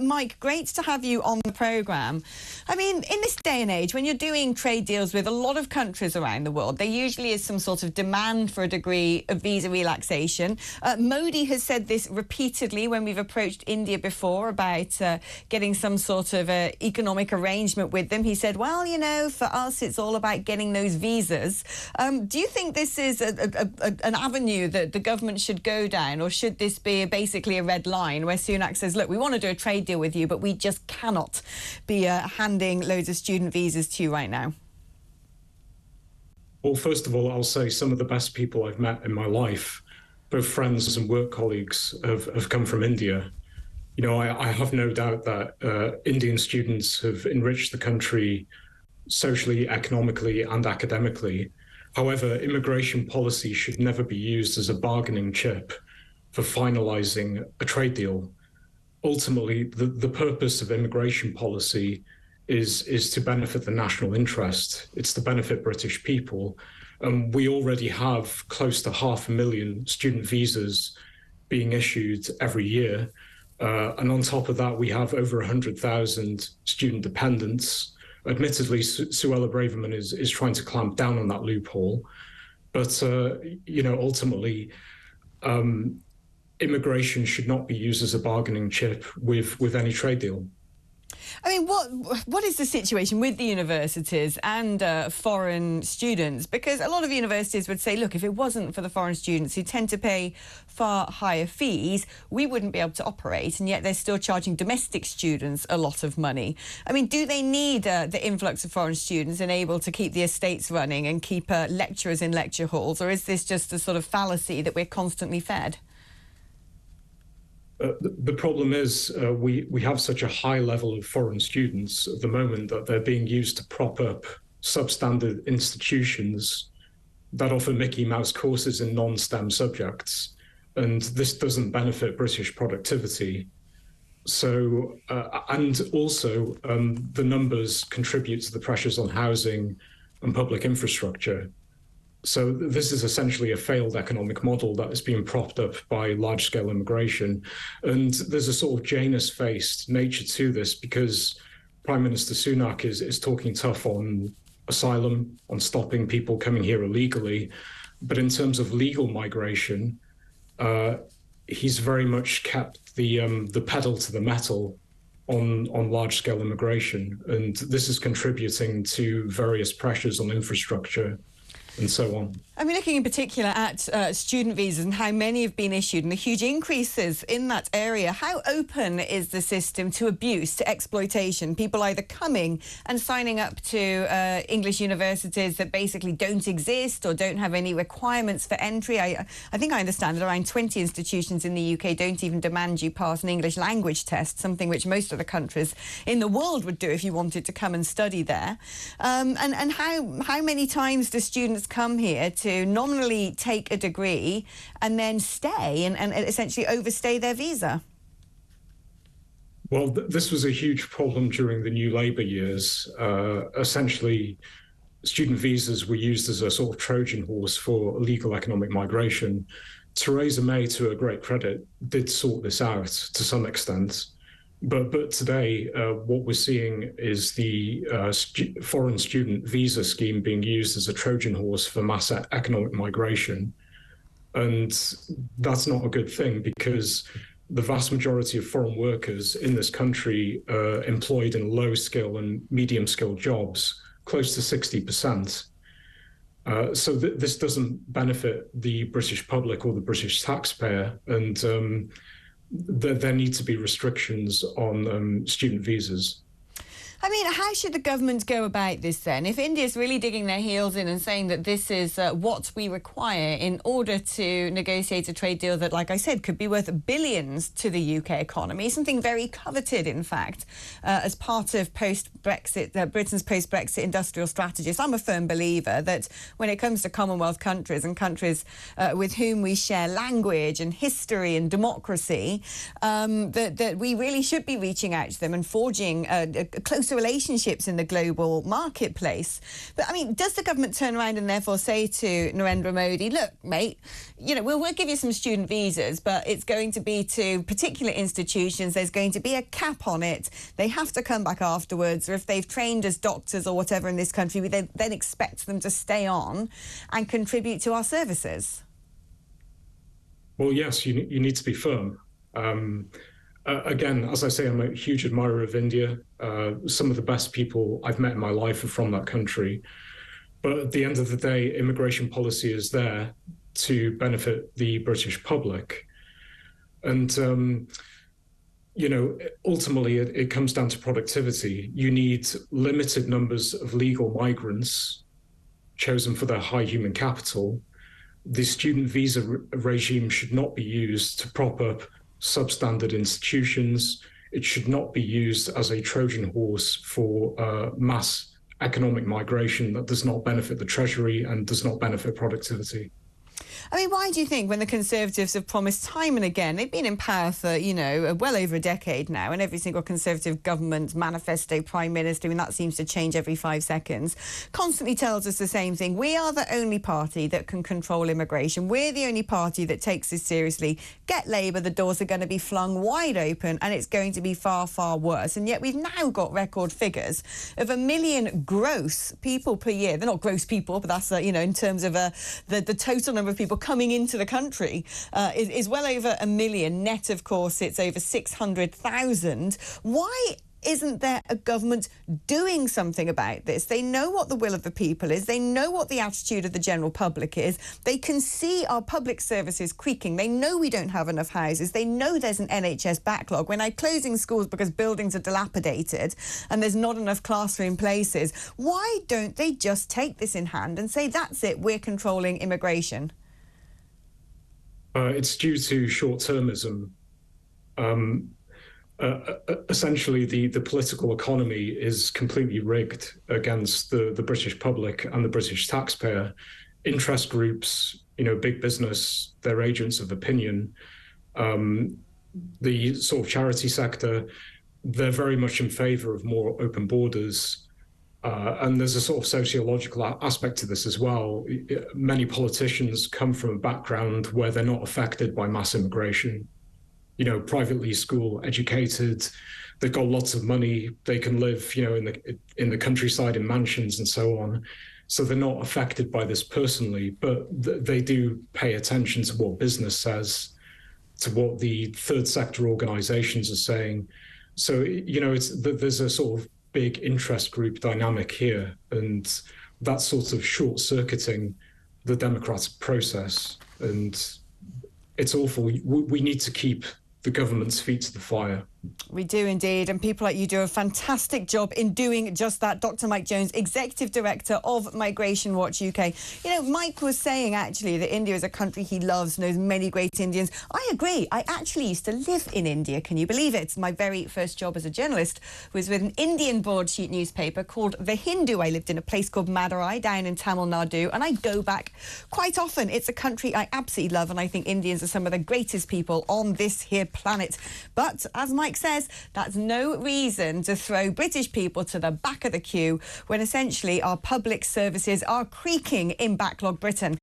Mike, great to have you on the programme. I mean, in this day and age, when you're doing trade deals with a lot of countries around the world, there usually is some sort of demand for a degree of visa relaxation. Modi has said this repeatedly when we've approached India before about getting some sort of economic arrangement with them. He said, well, you know, for us, it's all about getting those visas. Do you think this is an avenue that the government should go down, or should this be basically a red line where Sunak says, look, we want to do a trade deal with you, but we just cannot be handing loads of student visas to you right now? Well, first of all, I'll say some of the best people I've met in my life, both friends and work colleagues, have come from India. You know, I have no doubt that Indian students have enriched the country socially, economically, and academically. However, immigration policy should never be used as a bargaining chip for finalising a trade deal. Ultimately, the purpose of immigration policy is to benefit the national interest. It's to benefit British people. We already have close to 500,000 student visas being issued every year. And on top of that, we have over 100,000 student dependents. Admittedly, Suella Braverman is trying to clamp down on that loophole. But, you know, ultimately, immigration should not be used as a bargaining chip with any trade deal. I mean, what is the situation with the universities and foreign students? Because a lot of universities would say, look, if it wasn't for the foreign students who tend to pay far higher fees, we wouldn't be able to operate, and yet they're still charging domestic students a lot of money. I mean, do they need the influx of foreign students and able to keep the estates running and keep lecturers in lecture halls, or is this just a sort of fallacy that we're constantly fed? The problem is we have such a high level of foreign students at the moment that they're being used to prop up substandard institutions that offer Mickey Mouse courses in non-STEM subjects. And this doesn't benefit British productivity. So, and also the numbers contribute to the pressures on housing and public infrastructure. So this is essentially a failed economic model that is being propped up by large-scale immigration. And there's a sort of Janus-faced nature to this because Prime Minister Sunak is talking tough on asylum, on stopping people coming here illegally. But in terms of legal migration, he's very much kept the pedal to the metal on large-scale immigration. And this is contributing to various pressures on infrastructure and so on. I mean, looking in particular at student visas and how many have been issued and the huge increases in that area, how open is the system to abuse, to exploitation? People either coming and signing up to English universities that basically don't exist or don't have any requirements for entry. I think I understand that around 20 institutions in the UK don't even demand you pass an English language test, something which most other countries in the world would do if you wanted to come and study there. And how many times do students come here to nominally take a degree and then stay and essentially overstay their visa? Well, this was a huge problem during the New Labour years. Essentially, student visas were used as a sort of Trojan horse for illegal economic migration. Theresa May, to her great credit, did sort this out to some extent. But today, what we're seeing is the foreign student visa scheme being used as a Trojan horse for mass economic migration. And that's not a good thing because the vast majority of foreign workers in this country are employed in low-skill and medium-skill jobs, close to 60%. So this doesn't benefit the British public or the British taxpayer. And there need to be restrictions on student visas. I mean, how should the government go about this then? If India's really digging their heels in and saying that this is what we require in order to negotiate a trade deal that, like I said, could be worth billions to the UK economy, something very coveted, in fact, as part of post-Brexit, Britain's post-Brexit industrial strategy. So I'm a firm believer that when it comes to Commonwealth countries and countries with whom we share language and history and democracy, that we really should be reaching out to them and forging closer interrelationships in the global marketplace. But, I mean, does the government turn around and therefore say to Narendra Modi, look, mate, you know, we'll give you some student visas, but it's going to be to particular institutions. There's going to be a cap on it. They have to come back afterwards, or if they've trained as doctors or whatever in this country, we then expect them to stay on and contribute to our services. Well, yes, you need to be firm. Again, as I say, I'm a huge admirer of India. Some of the best people I've met in my life are from that country. But at the end of the day, immigration policy is there to benefit the British public. And, you know, ultimately, it comes down to productivity. You need limited numbers of legal migrants chosen for their high human capital. The student visa regime should not be used to prop up substandard institutions. It should not be used as a Trojan horse for mass economic migration that does not benefit the Treasury and does not benefit productivity. I mean, why do you think, when the Conservatives have promised time and again, they've been in power for, you know, well over a decade now, and every single Conservative government, manifesto, Prime Minister, I mean, that seems to change every 5 seconds, constantly tells us the same thing. We are the only party that can control immigration. We're the only party that takes this seriously. Get Labour, the doors are going to be flung wide open, and it's going to be far, far worse. And yet we've now got record figures of 1 million gross people per year. They're not gross people, but that's, you know, in terms of the total number of people coming into the country is well over 1 million. Net, of course, it's over 600,000. Why isn't there a government doing something about this? They know what the will of the people is. They know what the attitude of the general public is. They can see our public services creaking. They know we don't have enough houses. They know there's an NHS backlog. We're now closing schools because buildings are dilapidated and there's not enough classroom places. Why don't they just take this in hand and say, that's it, we're controlling immigration? It's due to short-termism. Essentially, the political economy is completely rigged against the British public and the British taxpayer. Interest groups, you know, big business, they're agents of opinion. The sort of charity sector, they're very much in favour of more open borders. And there's a sort of sociological aspect to this as well. Many politicians come from a background where they're not affected by mass immigration. You know, privately school educated, they've got lots of money, they can live, you know, in the countryside in mansions and so on. So they're not affected by this personally, but they do pay attention to what business says, to what the third sector organizations are saying. So, you know, there's a sort of big interest group dynamic here, and that's sort of short-circuiting the democratic process, and it's awful. We need to keep the government's feet to the fire. We do indeed, and people like you do a fantastic job in doing just that. Dr. Mike Jones, Executive Director of Migration Watch UK. You know, Mike was saying actually that India is a country he loves, knows many great Indians. I agree. I actually used to live in India. Can you believe it? My very first job as a journalist was with an Indian broadsheet newspaper called The Hindu. I lived in a place called Madurai down in Tamil Nadu, and I go back quite often. It's a country I absolutely love, and I think Indians are some of the greatest people on this here planet. But as Mike says, that's no reason to throw British people to the back of the queue when essentially our public services are creaking in backlog Britain.